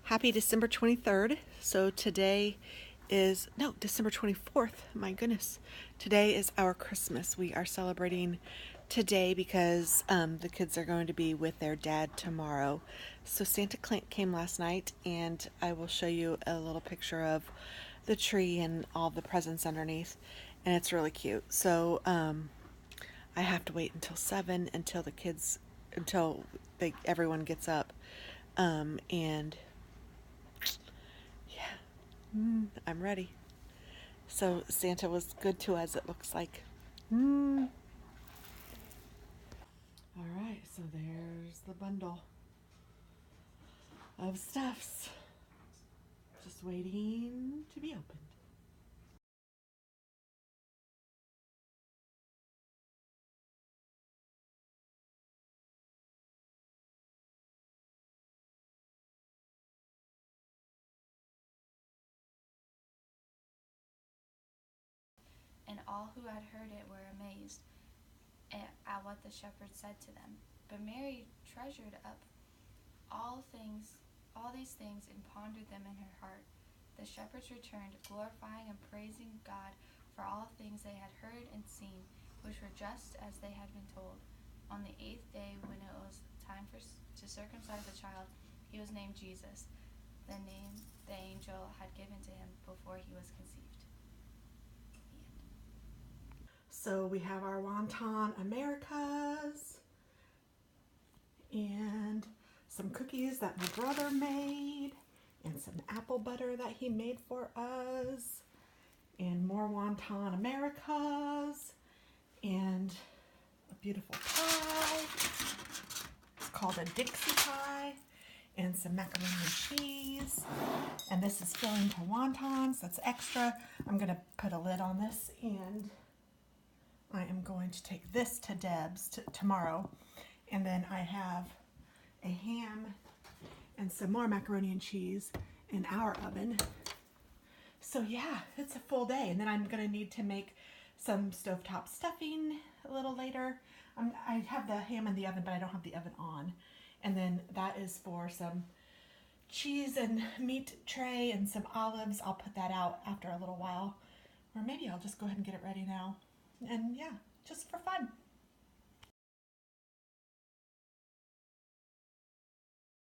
Happy December 23rd. So today is, no, December 24th. My goodness. Today is our Christmas. We are celebrating today because the kids are going to be with their dad tomorrow. So Santa came last night, and I will show you a little picture of the tree and all the presents underneath. And it's really cute. So I have to wait until 7 until everyone gets up. And yeah, I'm ready. So Santa was good to us, it looks like. All right, so there's the bundle of stuffs. Just waiting to be opened. And all who had heard it were amazed at what the shepherds said to them. But Mary treasured up all things, all these things, and pondered them in her heart. The shepherds returned, glorifying and praising God for all things they had heard and seen, which were just as they had been told. On the 8th day, when it was time to circumcise the child, he was named Jesus, the name the angel had given to him before he was conceived. So we have our wonton Americas and some cookies that my brother made and some apple butter that he made for us and more wonton Americas and a beautiful pie. It's called a Dixie pie, and some macaroni and cheese. And this is filling to wontons. That's extra. I'm going to put a lid on this, and I am going to take this to Deb's tomorrow. And then I have a ham and some more macaroni and cheese in our oven. So yeah, it's a full day. And then I'm going to need to make some stovetop stuffing a little later. I have the ham in the oven, but I don't have the oven on. And then that is for some cheese and meat tray and some olives. I'll put that out after a little while. Or maybe I'll just go ahead and get it ready now. And yeah, just for fun.